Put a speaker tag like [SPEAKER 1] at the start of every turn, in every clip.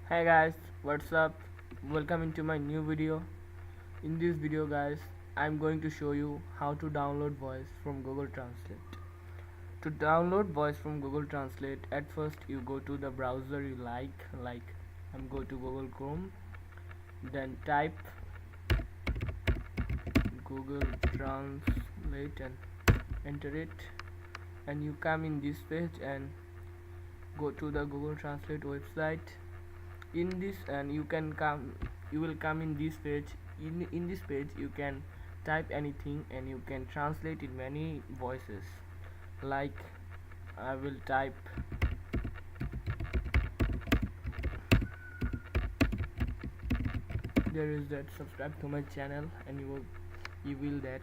[SPEAKER 1] Hey guys, what's up? Welcome into my new video. In this video guys, I'm going to show you how to download voice from Google Translate. To download voice from Google Translate, at first you go to the browser you like I'm go to Google Chrome, then type Google Translate and enter it, and you come in this page and go to the Google Translate website. In this, and you will come in this page. In this page you can type anything and you can translate in many voices. Like I will type there is that subscribe to my channel, and you will that,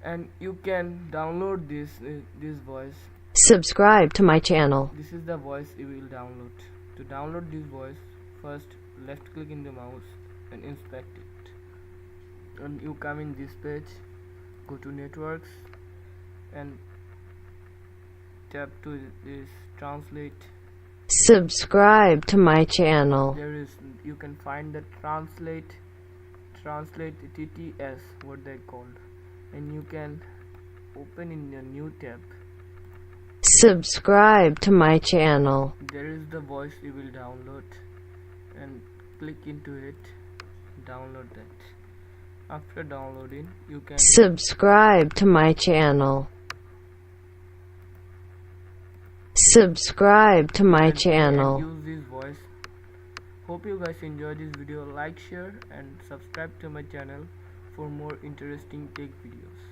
[SPEAKER 1] and you can download this voice.
[SPEAKER 2] Subscribe to my channel.
[SPEAKER 1] This is the voice you will download. To download this voice, first left click in the mouse and inspect it, and you come in this page, go to networks and tap to this translate.
[SPEAKER 2] Subscribe to my channel.
[SPEAKER 1] There is, you can find the translate TTS, what they called, and you can open in a new tab.
[SPEAKER 2] Subscribe to my channel.
[SPEAKER 1] There is the voice you will download, and click into it, download that. After downloading, you can
[SPEAKER 2] Subscribe to my channel. Subscribe to my channel.
[SPEAKER 1] use this voice. Hope you guys enjoy this video. Like, share and subscribe to my channel for more interesting tech videos.